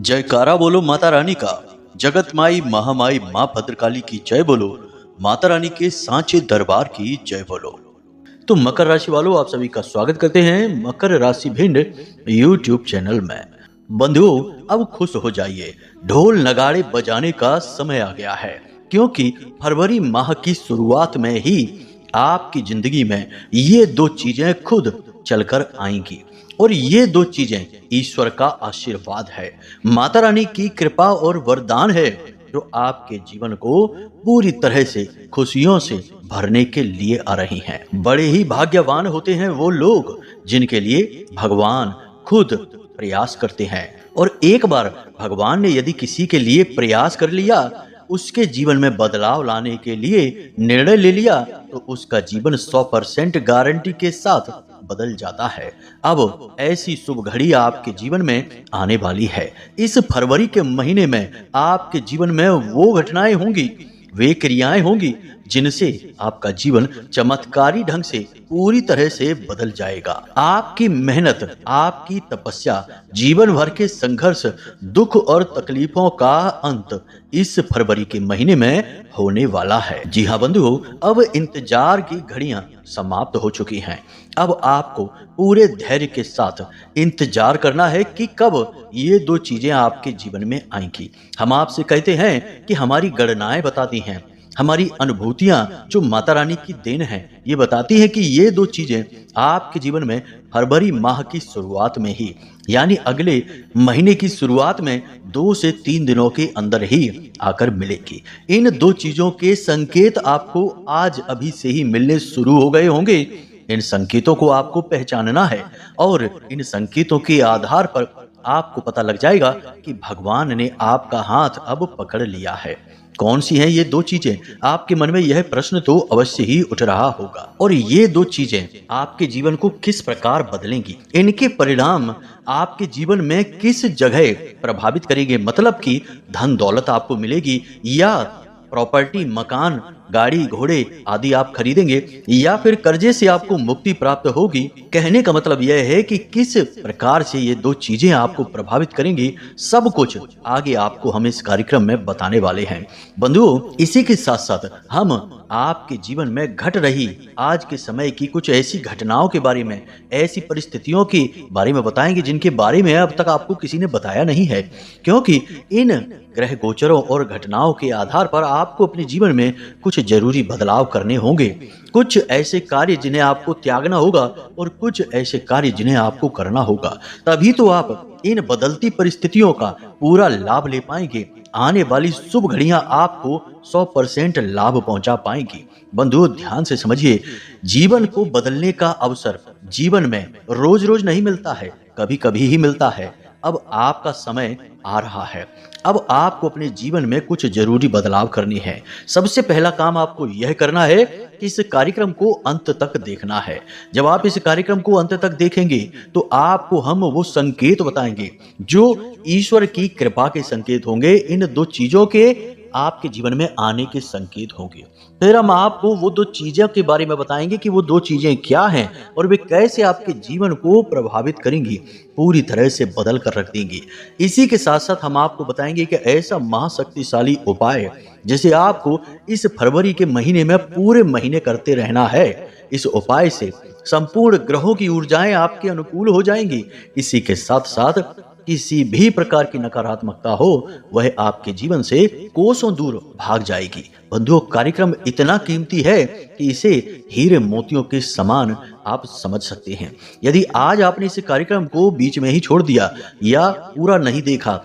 जयकारा बोलो माता रानी का। जगत माई महामाई माँ भद्रकाली की जय बोलो। माता रानी के सांचे दरबार की जय बोलो। तो मकर राशि वालों, आप सभी का स्वागत करते हैं मकर राशि भिंड यूट्यूब चैनल में। बंधुओं, अब खुश हो जाइए, ढोल नगाड़े बजाने का समय आ गया है, क्योंकि फरवरी माह की शुरुआत में ही आपकी जिंदगी में ये दो चीजें खुद चलकर आएंगी। और ये दो चीजें ईश्वर का आशीर्वाद है, माता रानी की कृपा और वरदान है, जो आपके जीवन को पूरी तरह से खुशियों से भरने के लिए आ रही हैं। बड़े ही भाग्यवान होते हैं वो लोग जिनके लिए भगवान खुद प्रयास करते हैं। और एक बार भगवान ने यदि किसी के लिए प्रयास कर लिया, उसके जीवन में बदलाव लाने के लिए निर्णय ले लिया, तो उसका जीवन 100% गारंटी के साथ बदल जाता है। अब ऐसी शुभ घड़ी आपके जीवन में आने वाली है। इस फरवरी के महीने में आपके जीवन में वो घटनाएं होंगी, वे क्रियाएं होंगी, जिनसे आपका जीवन चमत्कारी ढंग से पूरी तरह से बदल जाएगा। आपकी मेहनत, आपकी तपस्या, जीवन भर के संघर्ष, दुख और तकलीफों का अंत इस फरवरी के महीने में होने वाला है। जी हाँ बंधुओं, अब इंतजार की घड़ियां समाप्त हो चुकी हैं। अब आपको पूरे धैर्य के साथ इंतजार करना है कि कब ये दो चीजें आपके जीवन में आएंगी। हम आपसे कहते हैं कि हमारी गणनाएं बताती हैं, हमारी अनुभूतियां जो माता रानी की देन है, ये बताती है कि ये दो चीजें आपके जीवन में फरवरी माह की शुरुआत में ही, यानी अगले महीने की शुरुआत में 2 से 3 दिनों के अंदर ही आकर मिलेगी। इन दो चीजों के संकेत आपको आज अभी से ही मिलने शुरू हो गए होंगे। इन संकेतों को आपको पहचानना है और इन संकेतों के आधार पर आपको पता लग जाएगा कि भगवान ने आपका हाथ अब पकड़ लिया है। कौन सी हैं ये दो चीजें? आपके मन में यह प्रश्न तो अवश्य ही उठ रहा होगा। और ये दो चीजें आपके जीवन को किस प्रकार बदलेंगी, इनके परिणाम आपके जीवन में किस जगह प्रभावित करेंगे, मतलब कि धन दौलत आपको मिलेगी या प्रॉपर्टी, मकान, गाड़ी घोड़े आदि आप खरीदेंगे या फिर कर्जे से आपको मुक्ति प्राप्त होगी। कहने का मतलब यह है कि किस प्रकार से ये दो चीजें आपको प्रभावित करेंगी, सब कुछ आगे आपको हम इस कार्यक्रम में बताने वाले हैं। बंधुओं, इसी के साथ साथ हम आपके जीवन में घट रही आज के समय की कुछ ऐसी घटनाओं के बारे में, ऐसी परिस्थितियों के बारे में बताएंगे जिनके बारे में अब तक आपको किसी ने बताया नहीं है, क्योंकि इन ग्रह गोचरों और घटनाओं के आधार पर आपको अपने जीवन में कुछ जरूरी बदलाव करने होंगे। कुछ ऐसे कार्य जिन्हें आपको त्यागना होगा और कुछ ऐसे कार्य जिन्हें आपको करना होगा। तभी तो आप इन बदलती परिस्थितियों का पूरा लाभ ले पाएंगे। आने वाली शुभ घड़ियां आपको 100% लाभ पहुंचा पाएंगी। बंधुओं, ध्यान से समझिए, जीवन को बदलने का अवसर जीवन में रोज रोज नहीं मिलता है, कभी कभी ही मिलता है। अब आपका समय आ रहा है। अब आपको अपने जीवन में कुछ जरूरी बदलाव करनी है। सबसे पहला काम आपको यह करना है कि इस कार्यक्रम को अंत तक देखना है। जब आप इस कार्यक्रम को अंत तक देखेंगे तो आपको हम वो संकेत बताएंगे जो ईश्वर की कृपा के संकेत होंगे, इन दो चीजों के आपके जीवन में आने के संकेत होंगे। फिर हम आपको वो दो चीजों के बारे में बताएंगे कि वो दो चीजें क्या हैं और वे कैसे आपके जीवन को प्रभावित करेंगी, पूरी तरह से बदल कर रख देंगी। इसी के साथ साथ हम आपको बताएंगे कि ऐसा महाशक्तिशाली उपाय जिसे आपको इस फरवरी के महीने में पूरे महीने करते रहना है। इस उपाय से संपूर्ण ग्रहों की ऊर्जाएं आपके अनुकूल हो जाएंगी। इसी के साथ साथ किसी भी प्रकार की नकारात्मकता हो, वह आपके जीवन से कोसों दूर भाग जाएगी। बंधुओं, कार्यक्रम इतना कीमती है कि इसे हीरे मोतियों के समान आप समझ सकते हैं। यदि आज आपने इस कार्यक्रम को बीच में ही छोड़ दिया या पूरा नहीं देखा,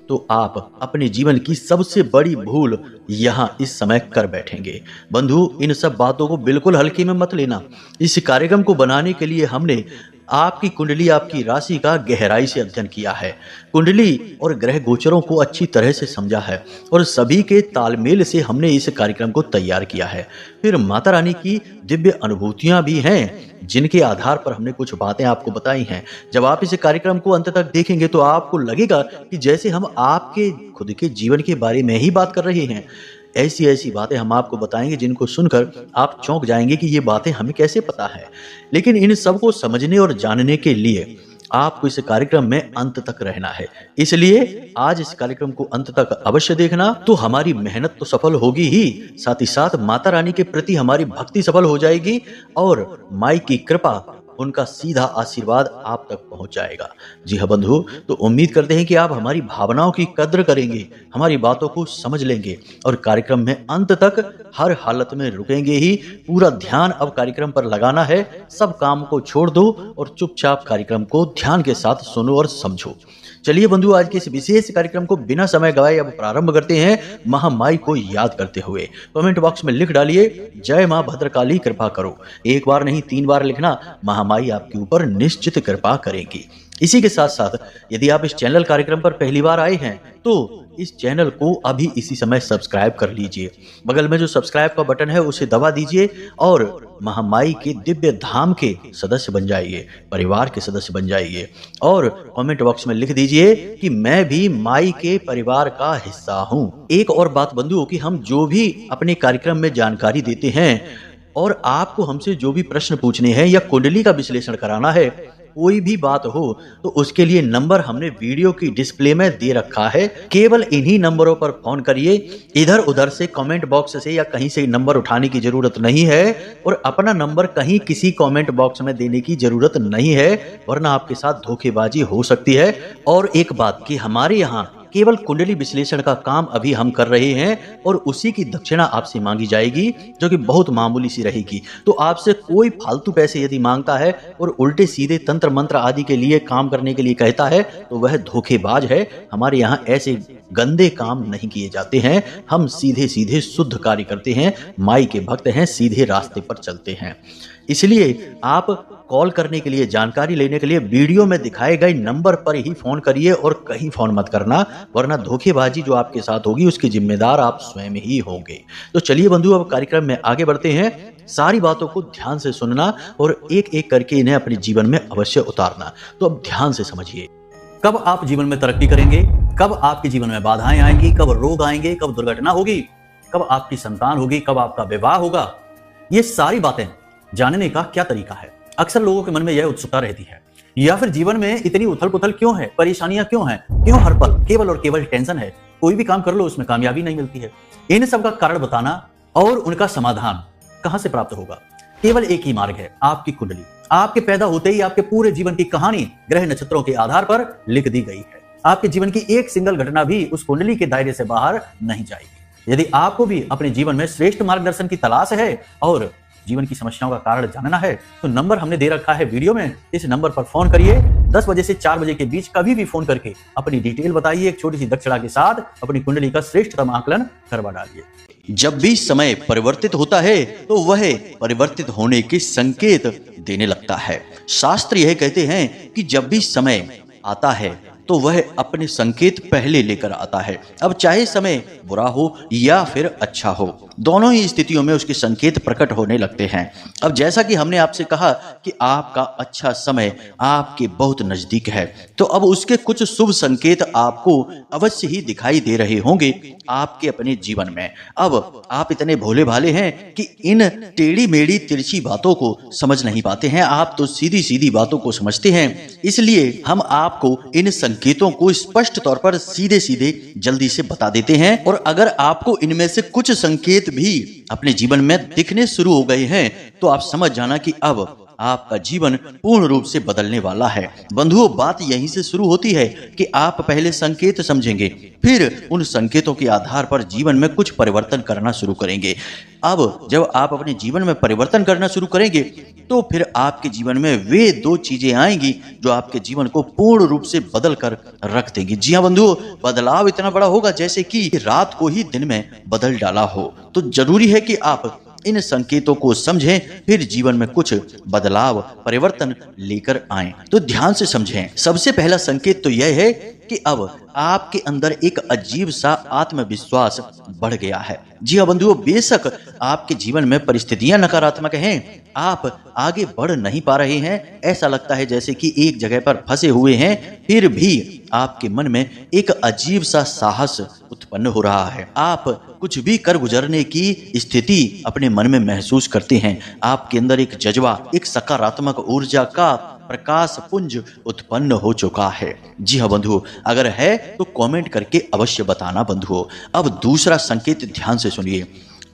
तो आप अपने जीवन की सबसे बड़ी भूल यहाँ इस समय कर बैठेंगे। बंधु, इन सब बातों को बिल्कुल हल्के में मत लेना। इस कार्यक्रम को बनाने के लिए हमने आपकी कुंडली, आपकी राशि का गहराई से अध्ययन किया है। कुंडली और ग्रह गोचरों को अच्छी तरह से समझा है और सभी के तालमेल से हमने इस कार्यक्रम को तैयार किया है। फिर माता रानी की दिव्य अनुभूतियां भी हैं जिनके आधार पर हमने कुछ बातें आपको बताई हैं। जब आप इस कार्यक्रम को अंत तक देखेंगे तो आपको लगेगा कि जैसे हम आपके खुद के जीवन के बारे में ही बात कर रहे हैं। ऐसी ऐसी बातें हम आपको बताएंगे जिनको सुनकर आप चौंक जाएंगे कि ये बातें हमें कैसे पता है। लेकिन इन सब को समझने और जानने के लिए आपको इस कार्यक्रम में अंत तक रहना है, इसलिए आज इस कार्यक्रम को अंत तक अवश्य देखना। तो हमारी मेहनत तो सफल होगी ही, साथ ही साथ माता रानी के प्रति हमारी भक्ति सफल हो जाएगी और माई की कृपा, उनका सीधा आशीर्वाद आप तक पहुंच जाएगा। जी हाँ बंधु, तो उम्मीद करते हैं कि आप हमारी भावनाओं की कद्र करेंगे, हमारी बातों को समझ लेंगे और कार्यक्रम में अंत तक हर हालत में रुकेंगे ही। पूरा ध्यान अब कार्यक्रम पर लगाना है, सब काम को छोड़ दो और चुपचाप कार्यक्रम को ध्यान के साथ सुनो और समझो। चलिए बंधु, आज के इस विशेष कार्यक्रम को बिना समय गवाए अब प्रारंभ करते हैं महामाई को याद करते हुए। कमेंट बॉक्स में लिख डालिए, जय मां भद्रकाली कृपा करो। एक बार नहीं 3 बार लिखना, महामाई आपके ऊपर निश्चित कृपा करेंगी। इसी के साथ साथ यदि आप इस चैनल कार्यक्रम पर पहली बार आए हैं तो इस चैनल को अभी इसी समय सब्सक्राइब कर लीजिए। बगल में जो सब्सक्राइब का बटन है उसे दबा दीजिए और महामाई के दिव्य धाम के सदस्य बन जाइए, परिवार के सदस्य बन जाइए और कमेंट बॉक्स में लिख दीजिए कि मैं भी माई के परिवार का हिस्सा हूं। एक और बात बंधुओं, कि हम जो भी अपने कार्यक्रम में जानकारी देते हैं और आपको हमसे जो भी प्रश्न पूछने हैं या कुंडली का विश्लेषण कराना है, कोई भी बात हो तो उसके लिए नंबर हमने वीडियो की डिस्प्ले में दे रखा है। केवल इन्हीं नंबरों पर फोन करिए, इधर उधर से कमेंट बॉक्स से या कहीं से नंबर उठाने की जरूरत नहीं है और अपना नंबर कहीं किसी कमेंट बॉक्स में देने की जरूरत नहीं है, वरना आपके साथ धोखेबाजी हो सकती है। और एक बात कि हमारे यहाँ केवल कुंडली विश्लेषण का काम अभी हम कर रहे हैं और उसी की दक्षिणा आपसे मांगी जाएगी, जो कि बहुत मामूली सी रहेगी। तो आपसे कोई फालतू पैसे यदि मांगता है और उल्टे सीधे तंत्र मंत्र आदि के लिए काम करने के लिए कहता है तो वह धोखेबाज है। हमारे यहाँ ऐसे गंदे काम नहीं किए जाते हैं, हम सीधे सीधे शुद्ध कार्य करते हैं, माई के भक्त हैं, सीधे रास्ते पर चलते हैं। इसलिए आप कॉल करने के लिए, जानकारी लेने के लिए वीडियो में दिखाए गए नंबर पर ही फोन करिए और कहीं फोन मत करना, वरना धोखेबाजी जो आपके साथ होगी उसके जिम्मेदार आप स्वयं ही होंगे। तो चलिए बंधु, अब कार्यक्रम में आगे बढ़ते हैं। सारी बातों को ध्यान से सुनना और एक एक करके इन्हें अपने जीवन में अवश्य उतारना। तो अब ध्यान से समझिए, कब आप जीवन में तरक्की करेंगे, कब आपके जीवन में बाधाएं आएंगी, कब रोग आएंगे, कब दुर्घटना होगी, कब आपकी संतान होगी, कब आपका विवाह होगा, ये सारी बातें जानने का क्या तरीका है। अक्सर लोगों के मन में यह उत्सुकता रहती है, या फिर जीवन में इतनी उथल पुथल क्यों है, परेशानियां क्यों हैं, क्यों हर पल केवल और केवल टेंशन है, कोई भी काम कर लो उसमें कामयाबी नहीं मिलती है। इन सब का कारण बताना और उनका समाधान कहां से प्राप्त होगा, केवल एक ही मार्ग है, आपकी कुंडली। आपके पैदा होते ही आपके पूरे जीवन की कहानी ग्रह नक्षत्रों के आधार पर लिख दी गई है। आपके जीवन की एक सिंगल घटना भी उस कुंडली के दायरे से बाहर नहीं जाएगी। यदि आपको भी अपने जीवन में श्रेष्ठ मार्गदर्शन की तलाश है और जीवन की समस्याओं का कारण जानना है, तो नंबर हमने दे रखा है वीडियो में। इस नंबर पर फोन करिए, 10 बजे से 4 बजे के बीच कभी भी फोन करके अपनी डिटेल बताइए, एक छोटी सी दक्षिणा के साथ अपनी कुंडली का श्रेष्ठतम आकलन करवा डालिए। जब भी समय परिवर्तित होता है तो वह परिवर्तित होने के संकेत देने लगता है। शास्त्र यह कहते हैं कि जब भी समय आता है तो वह अपने संकेत पहले लेकर आता है। अब चाहे समय बुरा हो या फिर अच्छा हो, दोनों ही स्थितियों में उसके संकेत प्रकट होने लगते हैं। अब जैसा कि हमने आपसे कहा कि आपका अच्छा समय आपके बहुत नजदीक है, तो अब उसके कुछ शुभ संकेत आपको अवश्य ही दिखाई दे रहे होंगे आपके अपने जीवन में। अब आप इतने भोले भाले हैं कि इन टेढ़ी मेढ़ी तिरछी बातों को समझ नहीं पाते हैं, आप तो सीधी सीधी बातों को समझते हैं। इसलिए हम आपको इन संकेतों को स्पष्ट तौर पर सीधे सीधे जल्दी से बता देते हैं। और अगर आपको इनमें से कुछ संकेत भी अपने जीवन में दिखने शुरू हो गए हैं तो आप समझ जाना कि अब आपका जीवन पूर्ण रूप से बदलने वाला है। बंधुओं, बात यहीं से शुरू होती है कि आप पहले संकेत समझेंगे, फिर उन संकेतों के आधार पर जीवन में कुछ परिवर्तन करना शुरू करेंगे। अब जब आप अपने जीवन में परिवर्तन करना शुरू करेंगे तो फिर आपके जीवन में वे 2 चीजें आएंगी जो आपके जीवन को पूर्ण रूप से बदल कर रख देंगी। जी हाँ बंधुओं, बदलाव इतना बड़ा होगा जैसे कि रात को ही दिन में बदल डाला हो। तो जरूरी है कि आप इन संकेतों को समझें, फिर जीवन में कुछ बदलाव परिवर्तन लेकर आएं। तो ध्यान से समझें। सबसे पहला संकेत तो यह है कि अब आपके अंदर एक अजीब सा आत्मविश्वास बढ़ गया है। जी हाँ बंधुओं, बेशक आपके जीवन में परिस्थितियां नकारात्मक हैं, आप आगे बढ़ नहीं पा रहे हैं, ऐसा लगता है जैसे कि एक जगह पर फंसे हुए हैं, फिर भी आपके मन में एक अजीब सा साहस उत्पन्न हो रहा है। आप कुछ भी कर गुजरने की स्थिति अपने मन में महसूस करते हैं। आपके अंदर एक जज्बा, एक सकारात्मक ऊर्जा का प्रकाश पुंज उत्पन्न हो चुका है। जी हाँ बंधुओं, अगर है तो कमेंट करके अवश्य बताना बंधुओं। अब दूसरा संकेत ध्यान से सुनिए।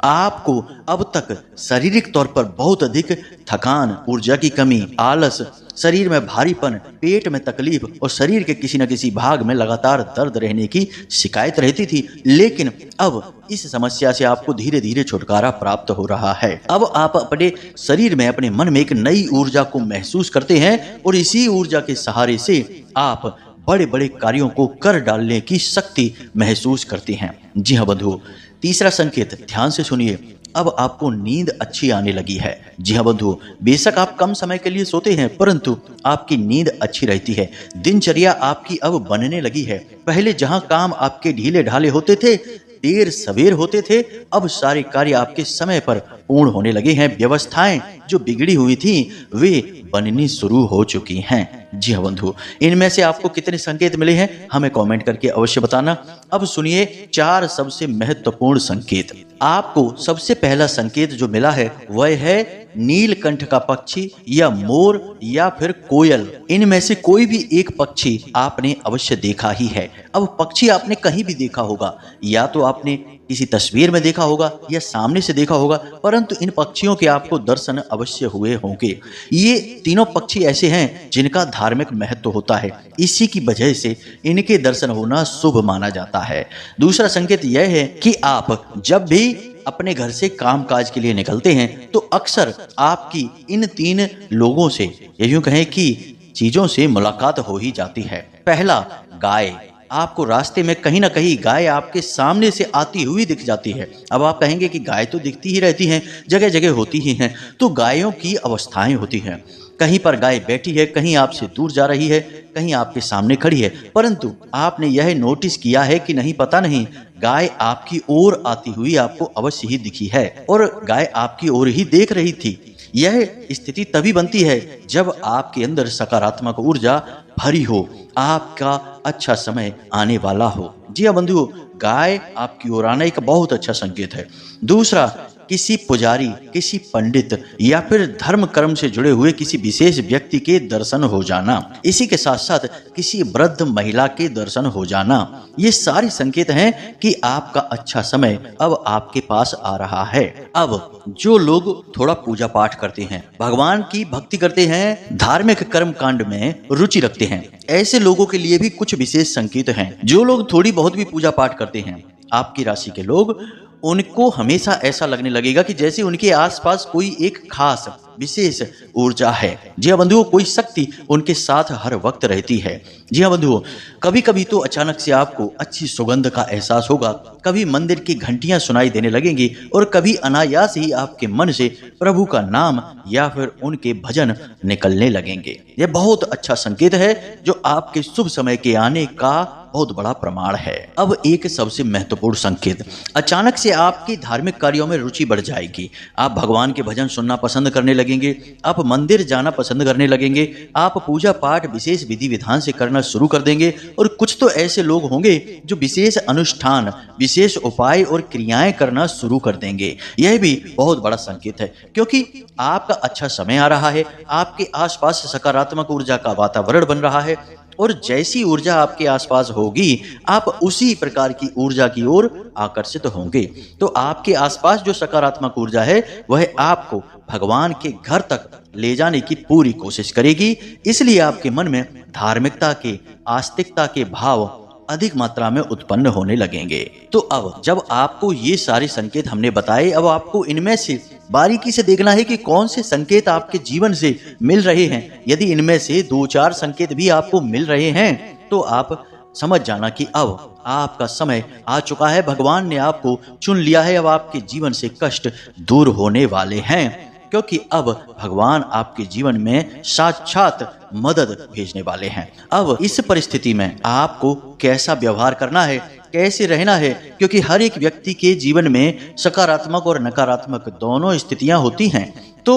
आपको अब तक शारीरिक तौर पर बहुत अधिक थकान, ऊर्जा की कमी, आलस, शरीर में भारीपन, पेट में तकलीफ और शरीर के किसी न किसी भाग में लगातार दर्द रहने की शिकायत रहती थी, लेकिन अब इस समस्या से आपको धीरे धीरे छुटकारा प्राप्त हो रहा है। अब आप अपने शरीर में, अपने मन में एक नई ऊर्जा को महसूस करते हैं और इसी ऊर्जा के सहारे से आप बड़े बड़े कार्यों को कर डालने की शक्ति महसूस करते हैं। जी हाँ बंधुओं, तीसरा संकेत ध्यान से सुनिए। अब आपको नींद अच्छी आने लगी है। जी हाँ बंधुओं, बेशक आप कम समय के लिए सोते हैं, परंतु आपकी नींद अच्छी रहती है। दिनचर्या आपकी अब बनने लगी है। पहले जहां काम आपके ढीले ढाले होते थे, देर सवेर होते थे, अब सारे कार्य आपके समय पर पूर्ण होने लगे हैं। व्यवस्थाएं जो बिगड़ी हुई थी वे बननी शुरू हो चुकी हैं। जी हाँ बंधु, इनमें से आपको कितने संकेत मिले हैं हमें कमेंट करके अवश्य बताना। अब सुनिए 4 सबसे महत्वपूर्ण संकेत। आपको सबसे पहला संकेत जो मिला है वह है नीलकंठ का पक्षी या मोर या फिर कोयल। इनमें से कोई भी एक पक्षी आपने अवश्य देखा ही है। अब पक्षी आपने कहीं भी देखा होगा, या तो आपने किसी तस्वीर में देखा होगा या सामने से देखा होगा, परंतु इन पक्षियों के आपको दर्शन अवश्य हुए होंगे। ये तीनों पक्षी ऐसे हैं जिनका धार्मिक महत्व होता है, इसी की वजह से इनके दर्शन होना शुभ माना जाता है। दूसरा संकेत यह है कि आप जब भी अपने घर से कामकाज के लिए निकलते हैं तो अक्सर आपकी इन 3 लोगों से, या यूं कहें कि चीजों से मुलाकात हो ही जाती है। पहला, गाय। आपको रास्ते में कहीं ना कहीं गाय आपके सामने से आती हुई दिख जाती है। अब आप कहेंगे कि गाय तो दिखती ही रहती हैं, जगह जगह होती ही हैं, तो गायों की अवस्थाएं होती हैं। कहीं पर गाय बैठी है, कहीं आपसे दूर जा रही है, कहीं आपके सामने खड़ी है, परंतु आपने यह नोटिस किया है कि नहीं पता नहीं, गाय आपकी ओर आती हुई आपको अवश्य ही दिखी है और गाय आपकी ओर ही देख रही थी। यह स्थिति तभी बनती है जब आपके अंदर सकारात्मक ऊर्जा भरी हो, आपका अच्छा समय आने वाला हो। जी हाँ बंधुओं, गाय आपकी ओर आना एक बहुत अच्छा संकेत है। दूसरा, किसी पुजारी, किसी पंडित या फिर धर्म कर्म से जुड़े हुए किसी विशेष व्यक्ति के दर्शन हो जाना, इसी के साथ साथ किसी वृद्ध महिला के दर्शन हो जाना, ये सारे संकेत हैं कि आपका अच्छा समय अब आपके पास आ रहा है। अब जो लोग थोड़ा पूजा पाठ करते हैं, भगवान की भक्ति करते हैं, धार्मिक कर्म कांड में रुचि रखते हैं, ऐसे लोगों के लिए भी कुछ विशेष संकेत हैं। जो लोग थोड़ी बहुत भी पूजा पाठ करते हैं, आपकी राशि के लोग, उनको हमेशा ऐसा लगने लगेगा कि जैसे उनके आसपास कोई एक खास विशेष ऊर्जा है। जी हाँ बंधुओं, कोई शक्ति उनके साथ हर वक्त रहती है। जी हाँ बंधुओं, कभी कभी तो अचानक से आपको अच्छी सुगंध का एहसास होगा, कभी मंदिर की घंटियां सुनाई देने लगेंगी और कभी अनायास ही आपके मन से प्रभु का नाम या फिर उनके भजन निकलने लगेंगे। यह बहुत अच्छा संकेत है जो आपके शुभ समय के आने का बहुत बड़ा प्रमाण है। अब एक सबसे महत्वपूर्ण संकेत, अचानक से आपकी धार्मिक कार्यों में रुचि बढ़ जाएगी। आप भगवान के भजन सुनना पसंद करने लगेंगे, आप मंदिर जाना पसंद करने लगेंगे, आप पूजा पाठ विशेष विधि विधान से करना शुरू कर देंगे और कुछ तो ऐसे लोग होंगे जो विशेष अनुष्ठान, विशेष उपाय और क्रियाएं करना शुरू कर देंगे। यह भी बहुत बड़ा संकेत है, क्योंकि आपका अच्छा समय आ रहा है, आपके आसपास सकारात्मक ऊर्जा का वातावरण बन रहा है और जैसी ऊर्जा आपके आसपास होगी, आप उसी प्रकार की ऊर्जा की ओर आकर्षित होंगे। तो आपके आसपास जो सकारात्मक ऊर्जा है वह आपको भगवान के घर तक ले जाने की पूरी कोशिश करेगी। इसलिए आपके मन में धार्मिकता के, आस्तिकता के भाव अधिक मात्रा में उत्पन्न होने लगेंगे। तो अब जब आपको ये सारे संकेत हमने बताए, अब आपको इनमें से बारीकी से देखना है कि कौन से संकेत आपके जीवन से मिल रहे हैं। यदि इनमें से 2-4 संकेत भी आपको मिल रहे हैं तो आप समझ जाना कि अब आपका समय आ चुका है, भगवान ने आपको चुन लिया है, अब आपके जीवन से कष्ट दूर होने वाले हैं, क्योंकि अब भगवान आपके जीवन में साक्षात मदद भेजने वाले हैं। अब इस परिस्थिति में आपको कैसा व्यवहार करना है, कैसे रहना है, क्योंकि हर एक व्यक्ति के जीवन में सकारात्मक और नकारात्मक दोनों स्थितियां होती हैं। तो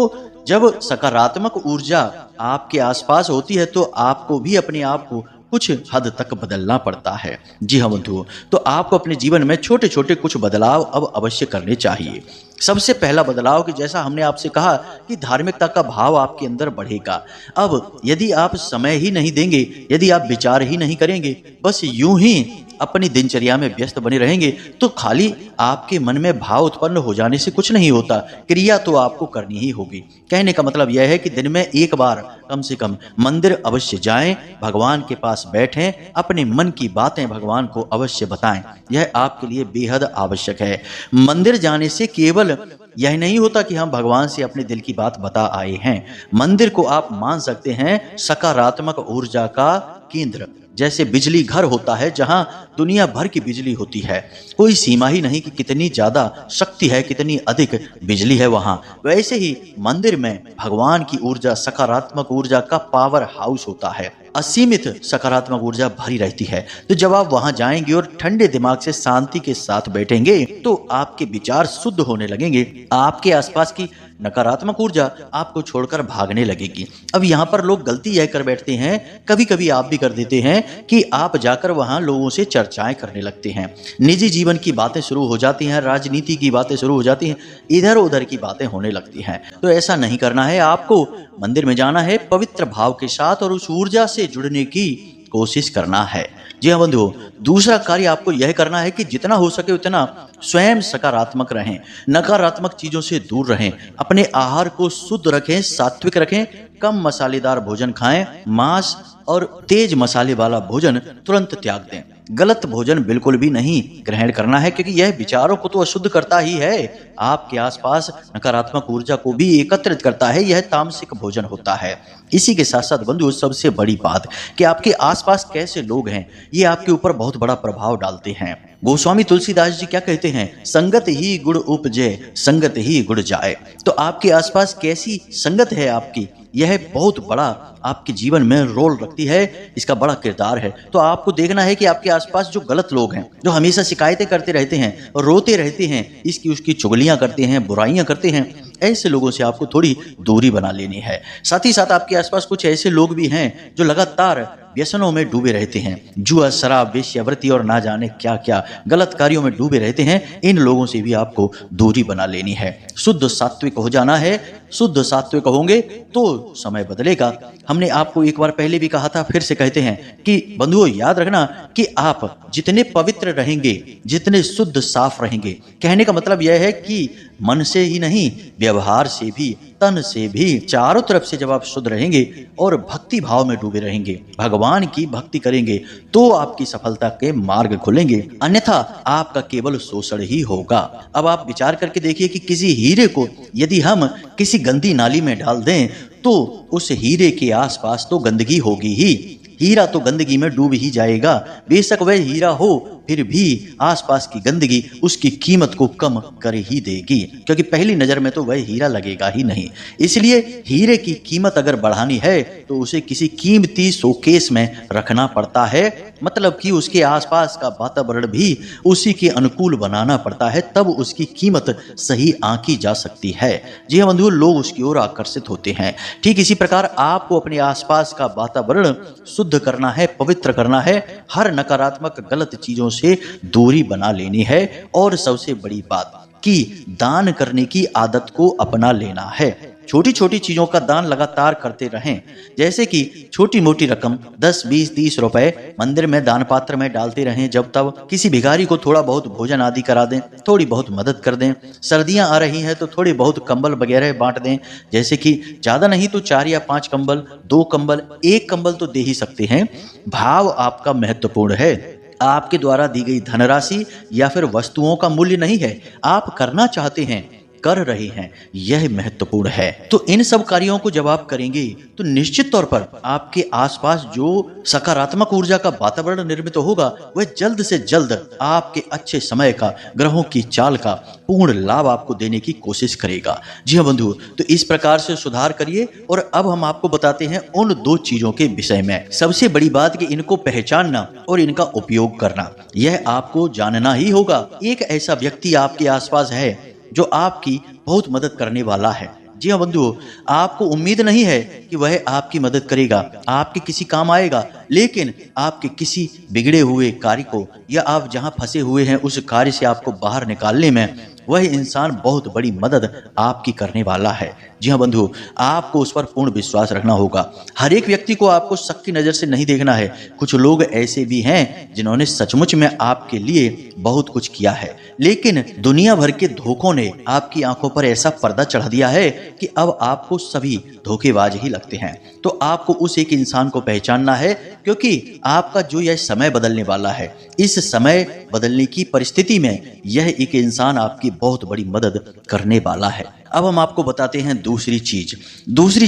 जब सकारात्मक ऊर्जा आपके आसपास होती है तो आपको भी अपने आप को कुछ हद तक बदलना पड़ता है। जी हाँ बंधुओं, तो आपको अपने जीवन में छोटे छोटे कुछ बदलाव अब अवश्य करने चाहिए। सबसे पहला बदलाव कि जैसा हमने आपसे कहा कि धार्मिकता का भाव आपके अंदर बढ़ेगा। अब यदि आप समय ही नहीं देंगे, यदि आप विचार ही नहीं करेंगे, बस यूं ही अपनी दिनचर्या में व्यस्त बने रहेंगे, तो खाली आपके मन में भाव उत्पन्न हो जाने से कुछ नहीं होता, क्रिया तो आपको करनी ही होगी। कहने का मतलब यह है कि दिन में एक बार कम से कम मंदिर अवश्य जाएं, भगवान के पास बैठें, अपने मन की बातें भगवान को अवश्य बताएं। यह आपके लिए बेहद आवश्यक है। मंदिर जाने से केवल यह नहीं होता कि हम भगवान से अपने दिल की बात बता आए हैं। मंदिर को आप मान सकते हैं सकारात्मक ऊर्जा का केंद्र। जैसे बिजली घर होता है जहां दुनिया भर की बिजली होती है, कोई सीमा ही नहीं कि कितनी ज्यादा शक्ति है, कितनी अधिक बिजली है वहां, वैसे ही मंदिर में भगवान की ऊर्जा, सकारात्मक ऊर्जा का पावर हाउस होता है। असीमित सकारात्मक ऊर्जा भरी रहती है। तो जब आप वहां जाएंगे और ठंडे दिमाग से शांति के साथ बैठेंगे तो आपके विचार शुद्ध होने लगेंगे, आपके आसपास की नकारात्मक ऊर्जा आपको छोड़कर भागने लगेगी। अब यहाँ पर लोग गलती यह कर बैठते हैं, कभी कभी आप भी कर देते हैं, कि आप जाकर वहां लोगों से चर्चाएं करने लगते हैं, निजी जीवन की बातें शुरू हो जाती हैं, राजनीति की बातें शुरू हो जाती हैं, इधर उधर की बातें होने लगती हैं। तो ऐसा नहीं करना है। आपको मंदिर में जाना है पवित्र भाव के साथ और उस ऊर्जा से जुड़ने की कोशिश करना है। जी हाँ बंधुओं, दूसरा कार्य आपको यह करना है कि जितना हो सके उतना स्वयं सकारात्मक रहें, नकारात्मक चीजों से दूर रहें, अपने आहार को शुद्ध रखें, सात्विक रखें, कम मसालेदार भोजन खाएं, मांस और तेज मसाले वाला भोजन तुरंत त्याग दें। गलत भोजन बिल्कुल भी नहीं ग्रहण करना है, क्योंकि यह विचारों को तो अशुद्ध करता ही है, आपके आसपास नकारात्मक ऊर्जा को भी एकत्रित करता है। यह तामसिक भोजन होता है। इसी के साथ साथ बंधुओं, सबसे बड़ी बात कि आपके आसपास कैसे लोग हैं, ये आपके ऊपर बहुत बड़ा प्रभाव डालते हैं। गोस्वामी तुलसीदास जी क्या कहते हैं, संगत ही गुण उपजे, संगत ही गुण जाए। तो आपके आसपास कैसी संगत है आपकी, यह बहुत बड़ा आपके जीवन में रोल रखती है, इसका बड़ा किरदार है। तो आपको देखना है कि आपके आसपास जो गलत लोग हैं, जो हमेशा शिकायतें करते रहते हैं, रोते रहते हैं, इसकी उसकी चुगलियां करते हैं, बुराइयां करते हैं, ऐसे लोगों से आपको थोड़ी दूरी बना लेनी है। साथ ही साथ आपके आसपास कुछ ऐसे लोग भी हैं जो लगातार व्यसनों में डूबे रहते हैं, जुआ, शराब, वेश्यावृत्ति और ना जाने क्या क्या गलत कार्यों में डूबे रहते हैं। इन लोगों से भी आपको दूरी बना लेनी है, शुद्ध सात्विक हो जाना है। शुद्ध सात्विक होंगे तो समय बदलेगा। हमने आपको एक बार पहले भी कहा था, फिर से कहते हैं कि बंधुओं याद रखना कि आप जितने पवित्र रहेंगे, जितने शुद्ध साफ रहेंगे, कहने का मतलब यह है कि मन से ही नहीं, व्यवहार से भी, तन से भी, चारों तरफ से जब आप शुद्ध रहेंगे और भक्ति भाव में डूबे रहेंगे, भगवान की भक्ति करेंगे, तो आपकी सफलता के मार्ग खुलेंगे, अन्यथा आपका केवल शोषण ही होगा। अब आप विचार करके देखिए कि किसी हीरे को यदि हम किसी गंदी नाली में डाल दें तो उस हीरे के आसपास तो गंदगी होगी ही, हीरा तो गंदगी में डूब ही जाएगा। बेशक वह हीरा हो, फिर भी आसपास की गंदगी उसकी कीमत को कम कर ही देगी, क्योंकि पहली नजर में तो वह हीरा लगेगा ही नहीं। इसलिए हीरे की कीमत अगर बढ़ानी है तो उसे किसी कीमती शोकेस में रखना पड़ता है, मतलब कि उसके आसपास का वातावरण भी उसी के अनुकूल बनाना पड़ता है, तब उसकी कीमत सही आंकी जा सकती है। जी हाँ बंधुओं, लोग उसकी ओर आकर्षित होते हैं। ठीक इसी प्रकार आपको अपने आसपास का वातावरण शुद्ध करना है, पवित्र करना है, हर नकारात्मक गलत चीजों से दूरी बना लेनी है, और सबसे बड़ी बात कि दान करने की आदत को अपना लेना है। छोटी छोटी चीजों का दान लगातार करते रहें, जैसे कि छोटी मोटी रकम 10, 20, 30 रुपए मंदिर में दान पात्र में डालते रहें। जब तब किसी भिखारी को थोड़ा बहुत भोजन आदि करा दें, थोड़ी बहुत मदद कर दें। सर्दियां आ रही हैं तो थोड़े बहुत कंबल वगैरह बांट दें, जैसे कि ज्यादा नहीं तो 4 या 5 कंबल, 2 कंबल, 1 कंबल तो दे ही सकते हैं। भाव आपका महत्वपूर्ण है। आपके द्वारा दी गई धनराशि या फिर वस्तुओं का मूल्य नहीं है, आप करना चाहते हैं, कर रहे हैं, यह महत्वपूर्ण है। तो इन सब कार्यों को जब आप करेंगे तो निश्चित तौर पर आपके आसपास जो सकारात्मक ऊर्जा का वातावरण निर्मित होगा, वह जल्द से जल्द आपके अच्छे समय का, ग्रहों की चाल का पूर्ण लाभ आपको देने की कोशिश करेगा। जी हाँ बंधु, तो इस प्रकार से सुधार करिए। और अब हम आपको बताते हैं उन 2 चीजों के विषय में। सबसे बड़ी बात कि इनको पहचानना और इनका उपयोग करना, यह आपको जानना ही होगा। एक ऐसा व्यक्ति आपके आसपास है जो आपकी बहुत मदद करने वाला है। जी हाँ बंधुओं, आपको उम्मीद नहीं है कि वह आपकी मदद करेगा, आपके किसी काम आएगा, लेकिन आपके किसी बिगड़े हुए कार्य को या आप जहां फंसे हुए हैं उस कार्य से आपको बाहर निकालने में वह इंसान बहुत बड़ी मदद आपकी करने वाला है। जी हाँ बंधु, आपको उस पर पूर्ण विश्वास रखना होगा। हर एक व्यक्ति को आपको शक की नज़र से नहीं देखना है। कुछ लोग ऐसे भी हैं जिन्होंने सचमुच में आपके लिए बहुत कुछ किया है, लेकिन दुनिया भर के धोखों ने आपकी आंखों पर ऐसा पर्दा चढ़ा दिया है कि अब आपको सभी धोखेबाज ही लगते हैं। तो आपको उस एक इंसान को पहचानना है, क्योंकि आपका जो यह समय बदलने वाला है, इस समय बदलने की परिस्थिति में यह एक इंसान आपकी बहुत बड़ी मदद करने वाला है। अब हम आपको बताते हैं दूसरी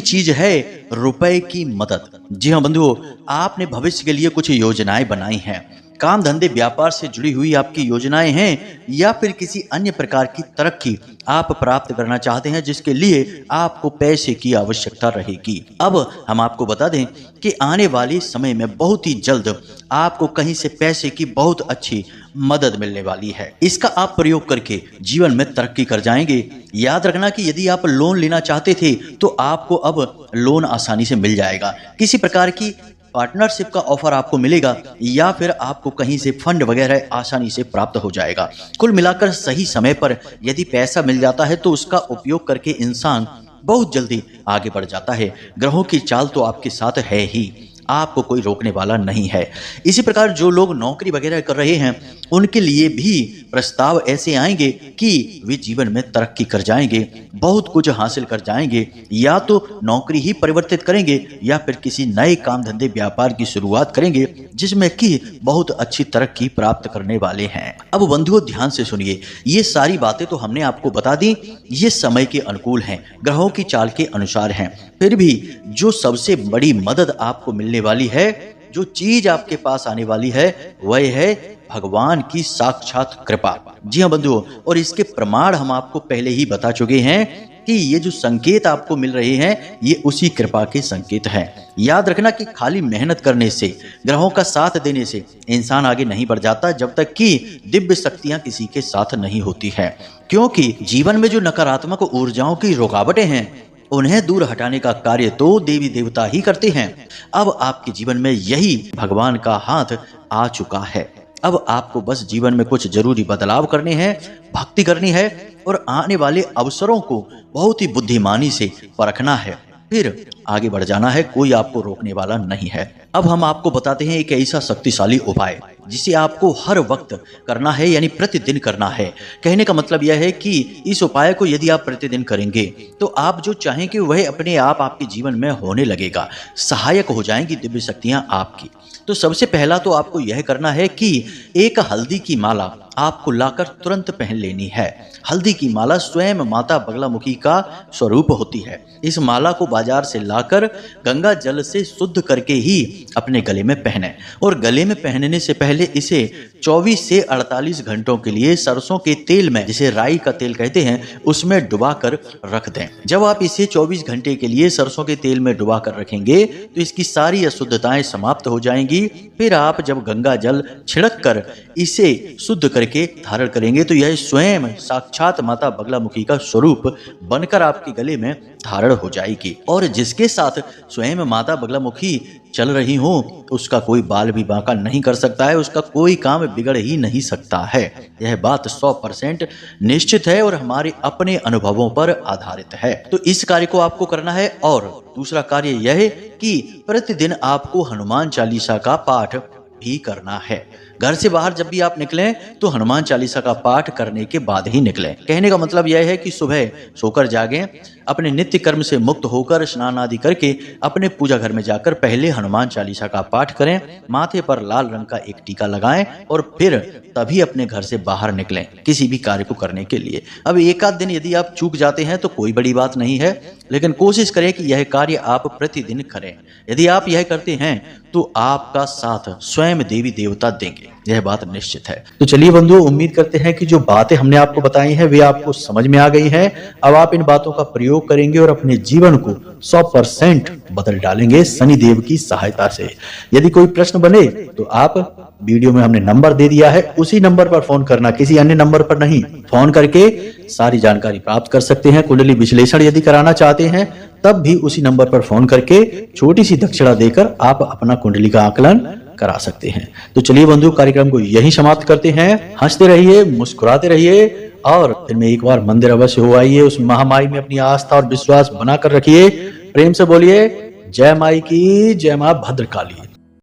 चीज है रुपए की मदद। जी हाँ बंधुओं, आपने भविष्य के लिए कुछ योजनाएं बनाई हैं। काम धंधे व्यापार से जुड़ी हुई आपकी योजनाएं हैं या फिर किसी अन्य प्रकार की तरक्की आप प्राप्त करना चाहते हैं जिसके लिए आपको पैसे की आवश्यकता रहेगी। अब हम आपको बता दें कि आने वाले समय में बहुत ही जल्द आपको कहीं से पैसे की बहुत अच्छी मदद मिलने वाली है। इसका आप प्रयोग करके जीवन में तरक्की कर जाएंगे। याद रखना कि यदि आप लोन लेना चाहते थे तो आपको अब लोन आसानी से मिल जाएगा। किसी प्रकार की पार्टनरशिप का ऑफर आपको मिलेगा या फिर आपको कहीं से फंड वगैरह आसानी से प्राप्त हो जाएगा। कुल मिलाकर सही समय पर यदि पैसा मिल जाता है तो उसका उपयोग करके इंसान बहुत जल्दी आगे बढ़ जाता है। ग्रहों की चाल तो आपके साथ है ही, आपको कोई रोकने वाला नहीं है। इसी प्रकार जो लोग नौकरी वगैरह कर रहे हैं उनके लिए भी प्रस्ताव ऐसे आएंगे कि वे जीवन में तरक्की कर जाएंगे, बहुत कुछ हासिल कर जाएंगे। या तो नौकरी ही परिवर्तित करेंगे या फिर किसी नए काम धंधे व्यापार की शुरुआत करेंगे जिसमें कि बहुत अच्छी तरक्की प्राप्त करने वाले हैं। अब बंधुओं ध्यान से सुनिए, ये सारी बातें तो हमने आपको बता दी, ये समय के अनुकूल हैं, ग्रहों की चाल के अनुसार हैं। फिर भी जो सबसे बड़ी मदद आपको मिलने वाली है, जो चीज आपके पास आने वाली है, वह है भगवान की साक्षात कृपा। जी हाँ बंधुओं, और इसके प्रमाण हम आपको पहले ही बता चुके हैं कि ये जो संकेत आपको मिल रहे हैं ये उसी कृपा के संकेत हैं। याद रखना कि खाली मेहनत करने से, ग्रहों का साथ देने से इंसान आगे नहीं बढ़ जाता जब तक कि दिव्य शक्तियां किसी के साथ नहीं होती है। क्योंकि जीवन में जो नकारात्मक ऊर्जाओं की रुकावटें हैं उन्हें दूर हटाने का कार्य तो देवी देवता ही करते हैं। अब आपके जीवन में यही भगवान का हाथ आ चुका है। अब आपको बस जीवन में कुछ जरूरी बदलाव करने हैं, भक्ति करनी है और आने वाले अवसरों को बहुत ही बुद्धिमानी से परखना है, फिर आगे बढ़ जाना है। कोई आपको रोकने वाला नहीं है। अब हम आपको बताते हैं एक ऐसा शक्तिशाली उपाय जिसे आपको हर वक्त करना है, यानी प्रतिदिन करना है। कहने का मतलब यह है कि इस उपाय को यदि आप प्रतिदिन करेंगे तो आप जो चाहेंगे वह अपने आप आपके जीवन में होने लगेगा। सहायक हो जाएंगी दिव्य शक्तियां आपकी। तो सबसे पहला तो आपको यह करना है कि एक हल्दी की माला आपको लाकर तुरंत पहन लेनी है। हल्दी की माला स्वयं माता बगलामुखी का स्वरूप होती है। इस माला को बाजार से लाकर गंगा जल से शुद्ध करके ही अपने गले में पहने और गले में पहनने से पहले इसे 24 से 48 घंटों के लिए सरसों के तेल में, जिसे राई का तेल कहते हैं, उसमें डुबा कर रख दें। जब आप इसे 24 घंटे के लिए सरसों के तेल में डुबा कर रखेंगे तो इसकी सारी अशुद्धताएं समाप्त हो जाएंगी। फिर आप जब गंगा जल छिड़क कर इसे शुद्ध करके धारण करेंगे तो यह स्वयं साक्षात माता बगलामुखी का स्वरूप बनकर आपके गले में धारण हो जाएगी। और जिसके साथ स्वयं माता बगलामुखी चल रही हो उसका कोई बाल भी बांका नहीं कर सकता है, उसका कोई काम बिगड़ ही नहीं सकता है। यह बात 100% निश्चित है और हमारे अपने अनुभवों पर आधारित है। तो इस कार्य को आपको करना है। और दूसरा कार्य यह है कि प्रतिदिन आपको हनुमान चालीसा का पाठ भी करना है। घर से बाहर जब भी आप निकलें तो हनुमान चालीसा का पाठ करने के बाद ही निकलें। कहने का मतलब यह है कि सुबह सोकर जागें, अपने नित्य कर्म से मुक्त होकर स्नान आदि करके अपने पूजा घर में जाकर पहले हनुमान चालीसा का पाठ करें, माथे पर लाल रंग का एक टीका लगाएं और फिर तभी अपने घर से बाहर निकलें किसी भी कार्य को करने के लिए। अब एक आध दिन यदि आप चूक जाते हैं तो कोई बड़ी बात नहीं है, लेकिन कोशिश करें कि यह कार्य आप प्रतिदिन करें। यदि आप यह करते हैं तो आपका साथ स्वयं देवी देवता देंगे, यह बात निश्चित है। तो चलिए बंधुओं, उम्मीद करते हैं कि जो बातें हमने आपको बताई हैं वे आपको समझ में आ गई हैं। अब आप इन बातों का प्रयोग करेंगे और अपने जीवन को 100% बदल डालेंगे शनिदेव की सहायता से। यदि कोई प्रश्न बने तो आप वीडियो में हमने नंबर दे दिया है, उसी नंबर पर फोन करना, किसी अन्य नंबर पर नहीं। फोन करके सारी जानकारी प्राप्त कर सकते हैं। कुंडली विश्लेषण यदि कराना चाहते हैं तब भी उसी नंबर पर फोन करके छोटी सी दक्षिणा देकर आप अपना कुंडली का आकलन करा सकते हैं। तो चलिए बंधु, कार्यक्रम को यही समाप्त करते हैं। हंसते रहिए, मुस्कुराते रहिए और दिन में एक बार मंदिर अवश्य हो आइए। उस महामाई में अपनी आस्था और विश्वास बनाकर रखिए। प्रेम से बोलिए जय माई की, जय मां भद्रकाली।